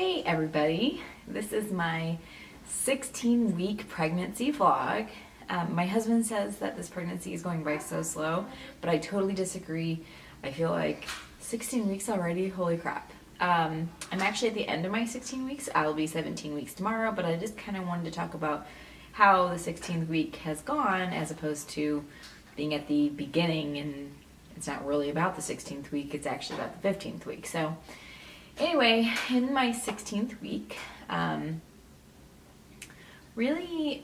Hey everybody, this is my 16-week pregnancy vlog. My husband says that this pregnancy is going by so slow, but I totally disagree. I feel like 16 weeks already, holy crap. I'm actually at the end of my 16 weeks. I'll be 17 weeks tomorrow, but I just kind of wanted to talk about how the 16th week has gone as opposed to being at the beginning, and it's not really about the 16th week, it's actually about the 15th week. So anyway, in my 16th week, really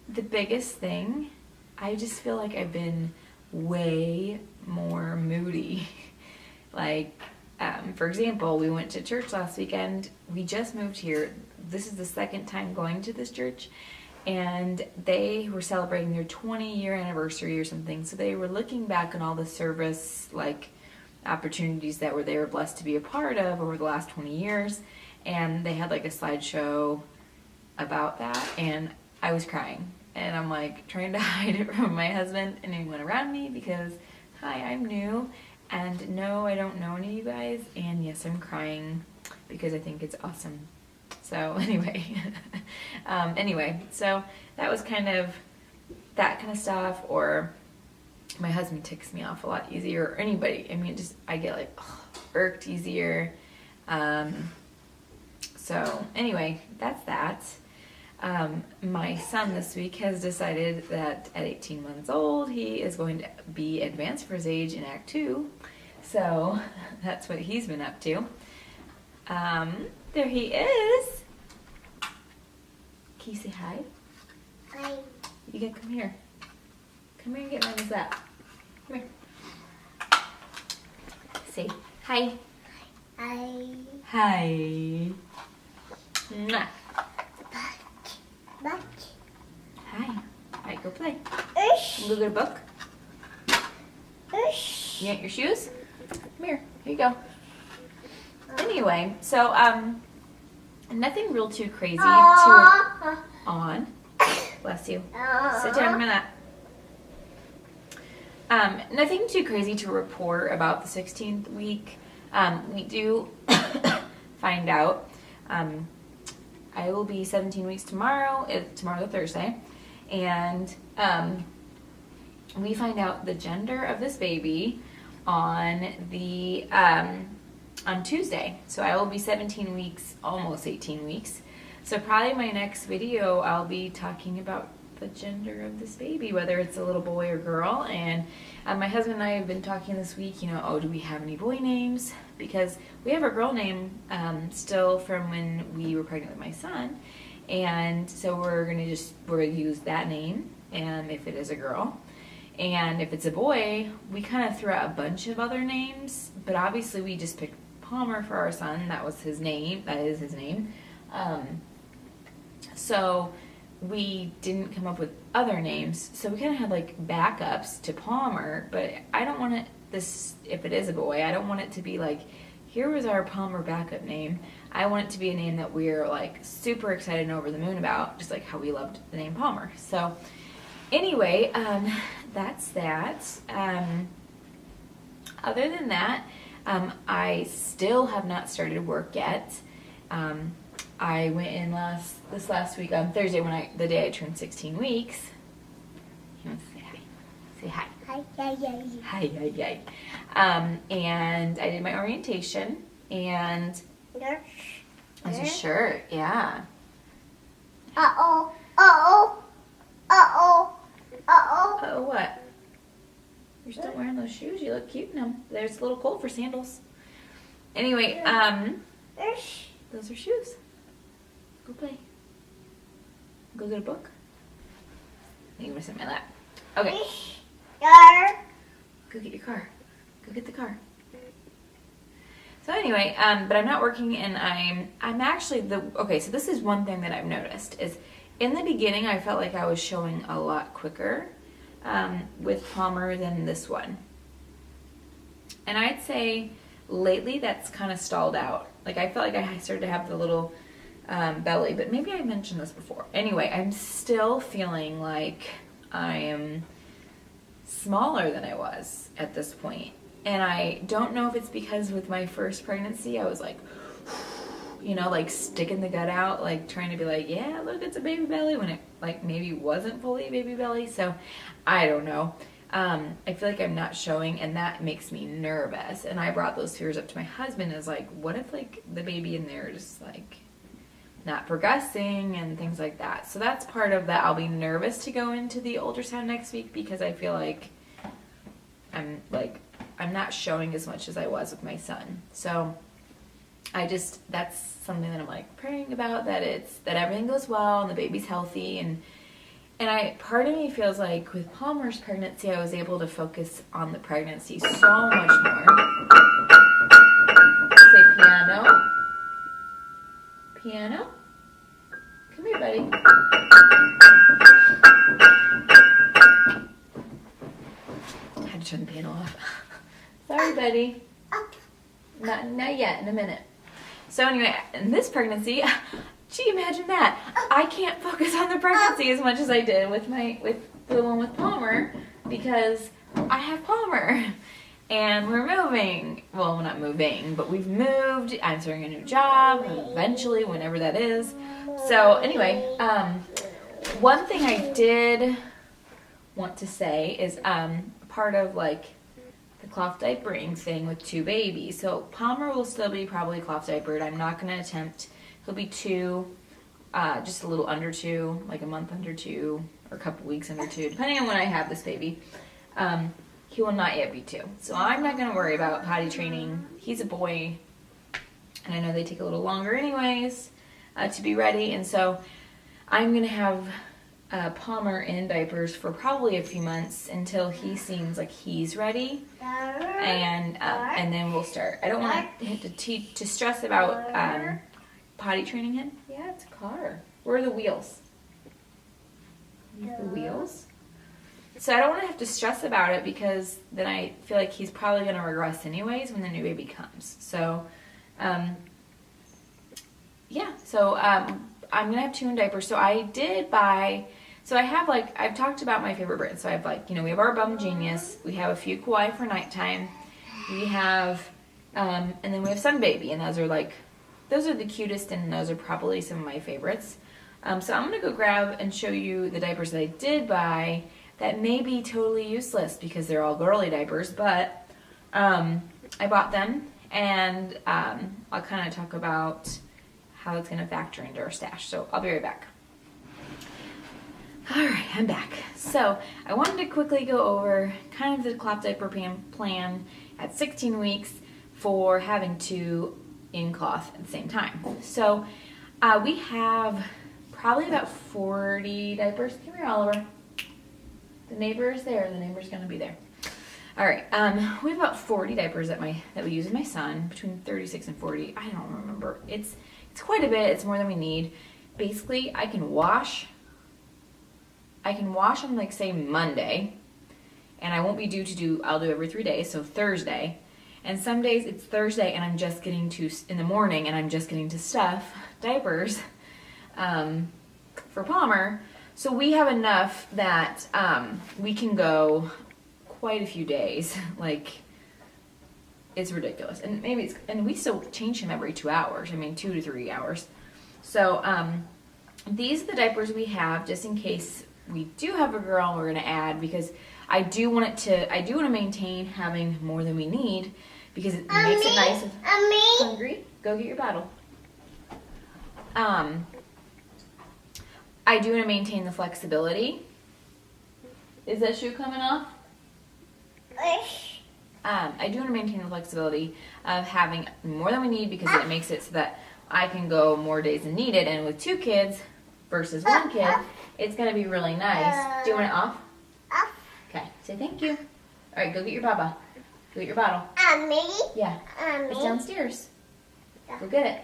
the biggest thing, I just feel like I've been way more moody. For example, we went to church last weekend. We just moved here. This is the second time going to this church, and they were celebrating their 20-year anniversary or something. So they were looking back on all the service, opportunities that they were blessed to be a part of over the last 20 years, and they had a slideshow about that, and I was crying, and I'm trying to hide it from my husband and anyone around me because, hi, I'm new, and no, I don't know any of you guys, and yes, I'm crying because I think it's awesome. So anyway, so that was kind of that kind of stuff. Or my husband ticks me off a lot easier, or anybody. I mean, I get irked easier. So anyway, that's that. My son this week has decided that at 18 months old, he is going to be advanced for his age in Act 2. So that's what he's been up to. There he is. Can you say hi? Hi. You gotta come here. Come here and get Mama's lap. Come here. Say hi. Hi. Hi. Mwah. Back. Hi. Alright, go play. Ush. Go get a book. Ush. You want your shoes? Come here. Here you go. Anyway, so nothing real too crazy to on. Bless you. Sit down in my lap. Nothing too crazy to report about the 16th week. We do find out I will be 17 weeks tomorrow. Tomorrow's a Thursday, and we find out the gender of this baby on Tuesday. So I will be 17 weeks, almost 18 weeks. So probably my next video, I'll be talking about the gender of this baby, whether it's a little boy or girl. And my husband and I have been talking this week, do we have any boy names? Because we have a girl name still from when we were pregnant with my son. And so we're gonna use that name, and if it is a girl. And if it's a boy, we kind of threw out a bunch of other names, but obviously we just picked Palmer for our son. That was his name. That is his name. So we didn't come up with other names. So we kind of had backups to Palmer, but I don't want if it is a boy, I don't want it to be here was our Palmer backup name. I want it to be a name that we're super excited and over the moon about, just like how we loved the name Palmer. So anyway, that's that. Other than that, I still have not started work yet. I went in this last week on Thursday the day I turned 16 weeks. He wants to say hi. Say hi. Hi. Hi. Hi. And I did my orientation, and it's a shirt, yeah. Uh-oh. Oh, what? You're still wearing those shoes? You look cute in them. There's a little cold for sandals. Anyway, Ush. those are shoes. Go play. Go get a book. You can sit in my lap. Okay. Yar. Go get your car. Go get the car. So anyway, but I'm not working, and I'm actually okay, so this is one thing that I've noticed is in the beginning I felt like I was showing a lot quicker with Palmer than this one. And I'd say lately that's kind of stalled out. I felt like I started to have the little belly, but maybe I mentioned this before. Anyway, I'm still feeling like I am smaller than I was at this point. And I don't know if it's because with my first pregnancy I was you know, like sticking the gut out, like trying to be like, yeah, look, it's a baby belly, when it like maybe wasn't fully baby belly. So I don't know. I feel like I'm not showing, and that makes me nervous. And I brought those fears up to my husband as like, what if like the baby in there just like not progressing and things like that. So that's part of that. I'll be nervous to go into the ultrasound next week because I feel like I'm not showing as much as I was with my son. So that's something that I'm like praying about, that everything goes well and the baby's healthy. And part of me feels like with Palmer's pregnancy, I was able to focus on the pregnancy so much more. Say piano. Piano? Come here, buddy. I had to turn the piano off. Sorry, buddy. Not yet, in a minute. So anyway, in this pregnancy, gee, imagine that. I can't focus on the pregnancy as much as I did with the one with Palmer, because I have Palmer. And we're moving. Well, we're not moving, but we've moved. I'm starting a new job eventually, whenever that is. So anyway, one thing I did want to say is part of like the cloth diapering thing with 2 babies. So Palmer will still be probably cloth diapered. I'm not going to attempt. He'll be 2, just a little under 2, like a month under 2, or a couple weeks under 2, depending on when I have this baby. He will not yet be 2. So I'm not going to worry about potty training. He's a boy, and I know they take a little longer anyways to be ready. And so I'm going to have Palmer in diapers for probably a few months until he seems like he's ready. And then we'll start. I don't want to stress about potty training him. Yeah, it's a car. Where are the wheels? The wheels? So I don't want to have to stress about it, because then I feel like he's probably going to regress anyways when the new baby comes. So, yeah. So I'm going to have 2 in diapers. So I have like, I've talked about my favorite brands. So I have like, we have our Bum Genius. We have a few Kauai for nighttime. We have, and then we have Sun Baby. And those are the cutest, and those are probably some of my favorites. So I'm going to go grab and show you the diapers that I did buy that may be totally useless because they're all girly diapers, but I bought them, and I'll kind of talk about how it's going to factor into our stash. So I'll be right back. All right, I'm back. So I wanted to quickly go over kind of the cloth diaper plan at 16 weeks for having 2 in cloth at the same time. So we have probably about 40 diapers. Come here, Oliver. The neighbor is there. The neighbor's going to be there. All right. We have about 40 diapers that we use with my son, between 36 and 40. I don't remember. It's quite a bit. It's more than we need. Basically, I can wash on, like, say, Monday, and I won't be due to do, I'll do every 3 days, so Thursday. And some days it's Thursday, and I'm just getting to, in the morning, and I'm just getting to stuff diapers for Palmer. So we have enough that we can go quite a few days. Like, it's ridiculous. And and we still change him every 2 hours. I mean, 2 to 3 hours. So these are the diapers we have, just in case we do have a girl we're going to add, because I do want to maintain having more than we need, because it makes it nice. Hungry? Go get your bottle. I do want to maintain the flexibility. Is that shoe coming off? I do want to maintain the flexibility of having more than we need, because it makes it so that I can go more days than needed. And with 2 kids versus 1 kid, it's going to be really nice. Do you want it off? Off. Okay. Say thank you. All right, go get your baba. Go get your bottle. Me? Yeah. It's downstairs. Go get it.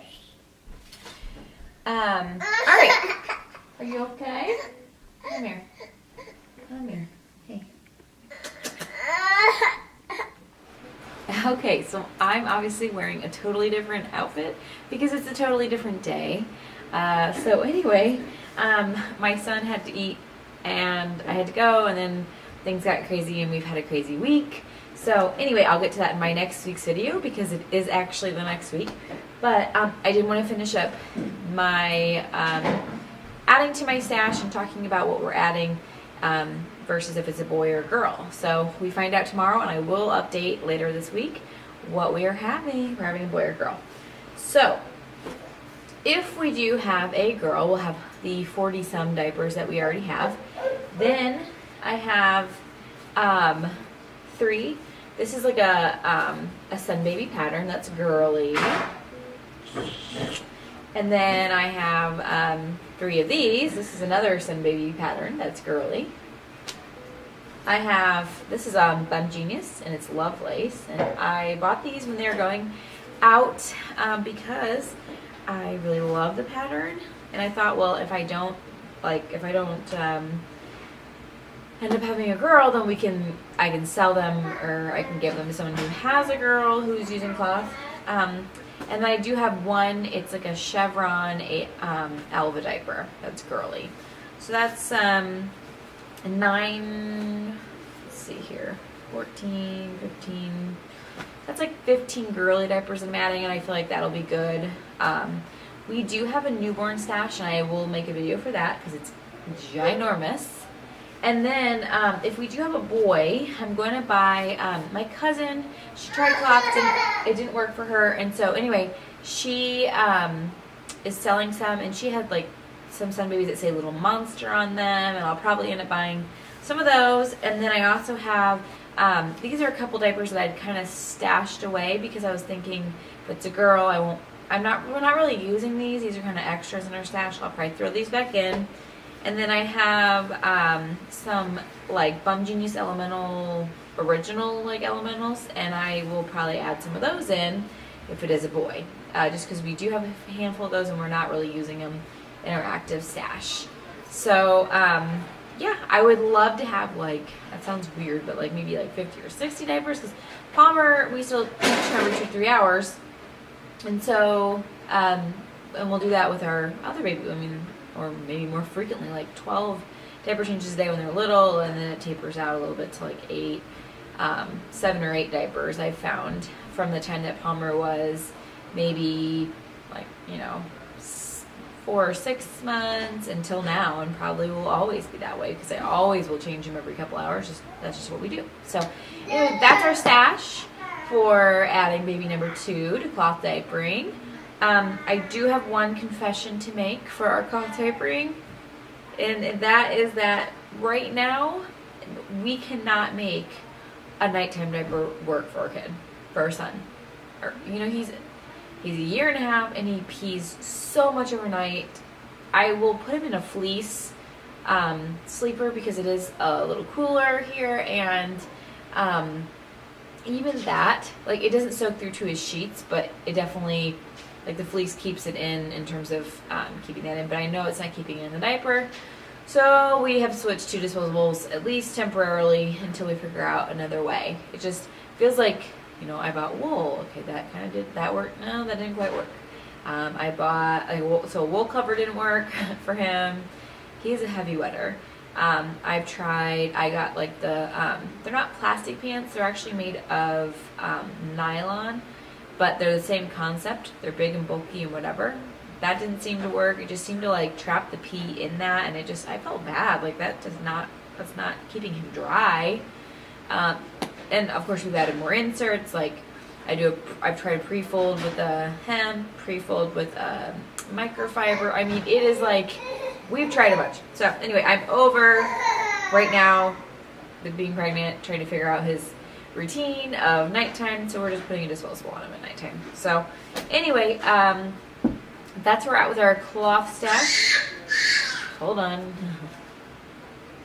All right. Are you okay? Come here. Come here. Hey. Okay, so I'm obviously wearing a totally different outfit because it's a totally different day. So anyway, my son had to eat and I had to go, and then things got crazy and we've had a crazy week. So anyway, I'll get to that in my next week's video, because it is actually the next week. But I did want to finish up my adding to my stash and talking about what we're adding versus if it's a boy or a girl. So we find out tomorrow, and I will update later this week what we are having. We're having a boy or girl. So if we do have a girl, we'll have the 40-some diapers that we already have. Then I have 3. This is like a Sun Baby pattern that's girly. And then I have 3 of these. This is another Sun Baby pattern that's girly. I have, this is Bum Genius, and it's Love Lace. And I bought these when they were going out because I really love the pattern. And I thought, well, if I don't end up having a girl, then I can sell them, or I can give them to someone who has a girl who's using cloth. And then I do have one, it's like a chevron Alva diaper that's girly. So that's 9, let's see here, 14, 15, that's like 15 girly diapers I'm adding, and I feel like that'll be good. We do have a newborn stash, and I will make a video for that because it's ginormous. And then if we do have a boy, I'm going to buy, my cousin, she tried cloth, it didn't work for her, and so anyway, she is selling some, and she had like some Sun Babies that say Little Monster on them, and I'll probably end up buying some of those. And then I also have, these are a couple diapers that I'd kind of stashed away because I was thinking if it's a girl, we're not really using these. These are kind of extras in our stash. I'll probably throw these back in. And then I have some like Bum Genius Elemental, original like elementals, and I will probably add some of those in if it is a boy. Just because we do have a handful of those and we're not really using them in our active stash. So yeah, I would love to have, like, that sounds weird, but like maybe like 50 or 60 diapers, because Palmer, we still teach him every 2 to 3 hours. And so, and we'll do that with our other baby, or maybe more frequently, like 12 diaper changes a day when they're little, and then it tapers out a little bit to like 8, 7 or 8 diapers I've found from the time that Palmer was maybe like, 4 or 6 months until now, and probably will always be that way because I always will change him every couple hours. That's just what we do. So anyway, that's our stash for adding baby number 2 to cloth diapering. I do have one confession to make for our cloth diapering, and that is that right now we cannot make a nighttime diaper work for our kid, for our son. He's a year and a half and he pees so much overnight. I will put him in a fleece sleeper because it is a little cooler here, and even that, like, it doesn't soak through to his sheets, but it definitely, like, the fleece keeps it in terms of keeping that in, but I know it's not keeping it in the diaper. So we have switched to disposables, at least temporarily, until we figure out another way. It just feels like, I bought wool. Okay, did that work? No, that didn't quite work. I bought a wool cover didn't work for him. He's a heavy wetter. I got like they're not plastic pants, they're actually made of nylon, but they're the same concept. They're big and bulky and whatever. That didn't seem to work. It just seemed to like trap the pee in that, and I felt bad. Like that's not keeping him dry. And of course we've added more inserts. Like I've tried pre-fold with a hemp, pre-fold with a microfiber. It is like, we've tried a bunch. So anyway, I'm over right now with being pregnant, trying to figure out his routine of nighttime. So we're just putting a disposable on him at nighttime. So anyway, that's where we're at with our cloth stash. Hold on.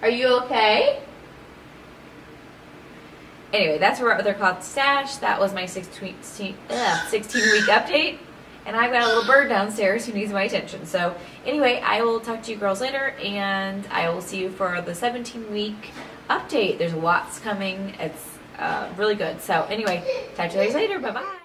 Are you okay? Anyway, that's where we're at with our cloth stash. That was my 16-week update. And I've got a little bird downstairs who needs my attention. So anyway, I will talk to you girls later, and I will see you for the 17-week update. There's lots coming. It's really good. So anyway, talk to you guys later. Bye-bye.